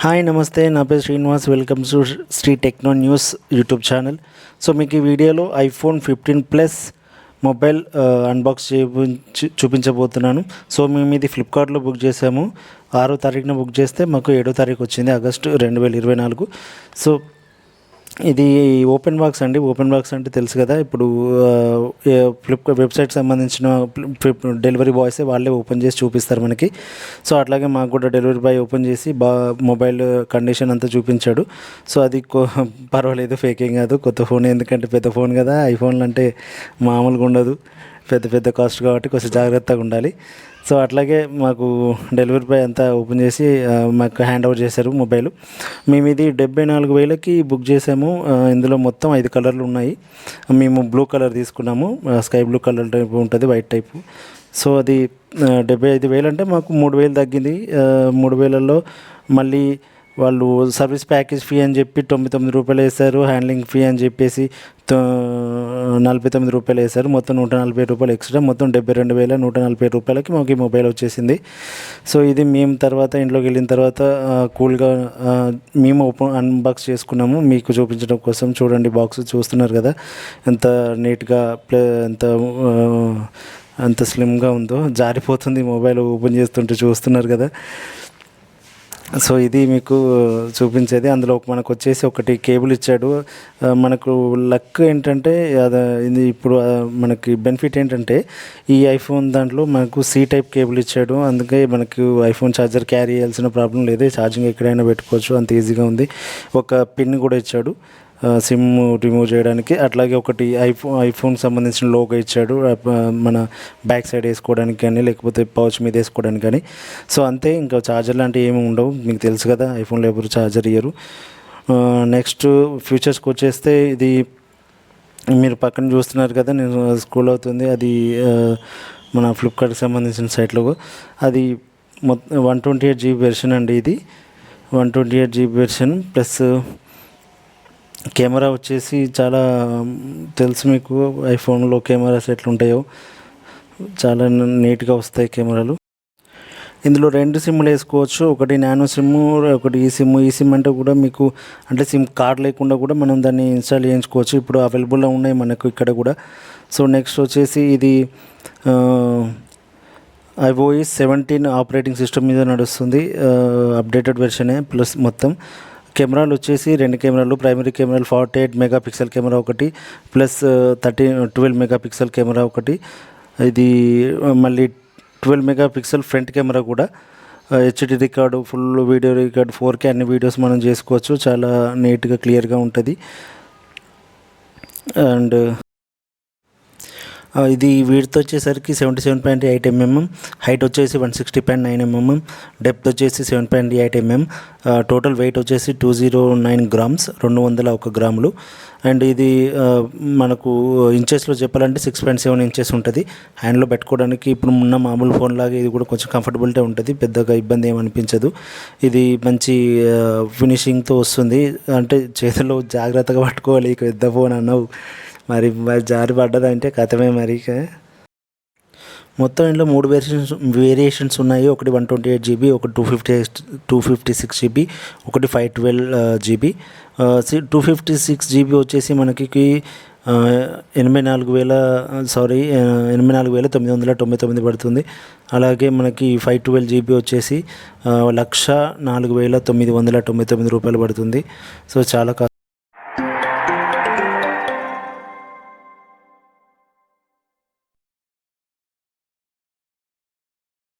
Hi నమస్తే, నా పేరు Srinivas. Welcome to Sri techno news YouTube channel. So మీకు ఈ వీడియోలో ఐఫోన్ 15 ప్లస్ మొబైల్ అన్బాక్స్ చూపించబోతున్నాను. సో మేము ఇది ఫ్లిప్కార్ట్లో బుక్ చేసాము. 6వ తారీఖున బుక్ చేస్తే మాకు 7వ తారీఖు వచ్చింది, ఆగస్టు 2024. సో ఇది ఓపెన్ బాక్స్ అండి. ఓపెన్ బాక్స్ అంటే తెలుసు కదా, ఇప్పుడు ఫ్లిప్కార్ట్ వెబ్సైట్ సంబంధించిన డెలివరీ బాయ్సే వాళ్ళే ఓపెన్ చేసి చూపిస్తారు మనకి. సో అట్లాగే మాకు కూడా డెలివరీ బాయ్ ఓపెన్ చేసి మొబైల్ కండిషన్ అంతా చూపించాడు. సో అది పర్వాలేదు, ఫేకింగ్ కాదు, కొత్త ఫోన్. ఎందుకంటే పెద్ద ఫోన్ కదా, ఐఫోన్లు అంటే మామూలుగా ఉండదు, పెద్ద పెద్ద కాస్ట్ కాబట్టి కొంచెం జాగ్రత్తగా ఉండాలి. సో అట్లాగే మాకు డెలివరీ బాయ్ అంతా ఓపెన్ చేసి మాకు హ్యాండ్ ఓవర్ చేశారు మొబైల్. మేము ఇది 74,000కి బుక్ చేసాము. ఇందులో మొత్తం 5 కలర్లు ఉన్నాయి. మేము బ్లూ కలర్ తీసుకున్నాము, స్కై బ్లూ కలర్ టైప్ ఉంటుంది, వైట్ టైపు. సో అది 75,000 అంటే మాకు 3,000 తగ్గింది. 3,000లో మళ్ళీ వాళ్ళు సర్వీస్ ప్యాకేజ్ ఫీ అని చెప్పి 99 రూపాయలు వేశారు. హ్యాండ్లింగ్ ఫీ అని చెప్పేసి 49 రూపాయలు వేశారు. మొత్తం 140 రూపాయలు ఎక్స్ట్రా, మొత్తం 72,140 రూపాయలకి మాకు ఈ మొబైల్ వచ్చేసింది. సో ఇది మేము తర్వాత ఇంట్లోకి వెళ్ళిన తర్వాత కూల్గా మేము అన్బాక్స్ చేసుకున్నాము మీకు చూపించడం కోసం. చూడండి, బాక్స్ చూస్తున్నారు కదా ఎంత నీట్గా ఎంత స్లిమ్గా ఉందో. జారిపోతుంది మొబైల్ ఓపెన్ చేస్తుంటే, చూస్తున్నారు కదా. సో ఇది మీకు చూపించేది. అందులో మనకు వచ్చేసి ఒకటి కేబుల్ ఇచ్చాడు. మనకు లక్ ఏంటంటే ఇది ఇప్పుడు మనకి బెనిఫిట్ ఏంటంటే ఈ ఐఫోన్ దాంట్లో మనకు సి టైప్ కేబుల్ ఇచ్చాడు. అందుకే మనకు ఐఫోన్ ఛార్జర్ క్యారీ చేయాల్సిన ప్రాబ్లం లేదు, ఛార్జింగ్ ఎక్కడైనా పెట్టుకోవచ్చు, అంత ఈజీగా ఉంది. ఒక పిన్ కూడా ఇచ్చాడు సిమ్ రిమూవ్ చేయడానికి. అట్లాగే ఒకటి ఐఫోన్ సంబంధించిన లోగో ఇచ్చాడు, మన బ్యాక్ సైడ్ వేసుకోవడానికి కానీ లేకపోతే పౌచ్ మీద వేసుకోవడానికి కానీ. సో అంతే, ఇంకా ఛార్జర్ లాంటివి ఏమి ఉండవు. మీకు తెలుసు కదా, ఐఫోన్లో ఎవరు ఛార్జర్ ఇయ్యరు. నెక్స్ట్ ఫీచర్స్కి వచ్చేస్తే ఇది మీరు పక్కన చూస్తున్నారు కదా, నేను స్క్రోల్ అవుతుంది, అది మన ఫ్లిప్కార్ట్కి సంబంధించిన సైట్లో. అది మొత్తం 128 GB వెర్షన్ అండి. ఇది 128 GB వెర్షన్ ప్లస్ కెమెరా వచ్చేసి చాలా తెలుసు మీకు, ఐఫోన్లో కెమెరాస్ ఎట్లుంటాయో చాలా నీట్గా వస్తాయి కెమెరాలు. ఇందులో 2 సిమ్లు వేసుకోవచ్చు, ఒకటి నానో సిమ్, ఒకటి ఈ సిమ్. ఈ సిమ్ అంటే కూడా మీకు అంటే సిమ్ కార్డ్ లేకుండా కూడా మనం దాన్ని ఇన్స్టాల్ చేయించుకోవచ్చు. ఇప్పుడు అవైలబుల్లో ఉన్నాయి మనకు ఇక్కడ కూడా. సో నెక్స్ట్ వచ్చేసి ఇది iOS 17 ఆపరేటింగ్ సిస్టమ్ మీద నడుస్తుంది, అప్డేటెడ్ వెర్షనే. ప్లస్ మొత్తం కెమెరాలు వచ్చేసి 2 కెమెరాలు, ప్రైమరీ కెమెరాలు 48 మెగాపిక్సెల్ కెమెరా ఒకటి, ప్లస్ 12 మెగాపిక్సెల్ కెమెరా ఒకటి. ఇది మళ్ళీ 12 మెగాపిక్సెల్ ఫ్రంట్ కెమెరా కూడా. HD record, full video record, 4K అన్ని వీడియోస్ మనం చేసుకోవచ్చు, చాలా నీట్గా క్లియర్గా ఉంటుంది. అండ్ ఇది వీడ్త్ వచ్చేసరికి 77.8 mm, హైట్ వచ్చేసి 160.9 mm, డెప్త్ వచ్చేసి 7.8 mm, టోటల్ వెయిట్ వచ్చేసి 209 గ్రామ్స్, 201 గ్రాములు. అండ్ ఇది మనకు ఇంచెస్లో చెప్పాలంటే 6.7 ఇంచెస్ ఉంటుంది. హ్యాండ్లో పెట్టుకోవడానికి ఇప్పుడు ఉన్న మామూలు ఫోన్ లాగా ఇది కూడా కొంచెం కంఫర్టబుల్గా ఉంటుంది, పెద్దగా ఇబ్బంది ఏమనిపించదు. ఇది మంచి ఫినిషింగ్తో వస్తుంది. అంటే చేతుల్లో జాగ్రత్తగా పట్టుకోవాలి, పెద్ద ఫోన్ అన్నావు మరి జారి పడ్డదంటే కథమే మరి. మొత్తం ఇంట్లో 3 వేరియేషన్స్ ఉన్నాయి. ఒకటి 128 GB, ఒకటి 256 GB, ఒకటి 512 GB. 256 GB వచ్చేసి మనకి 84,999 పడుతుంది. అలాగే మనకి 512 GB వచ్చేసి 104,999 రూపాయలు పడుతుంది. సో చాలా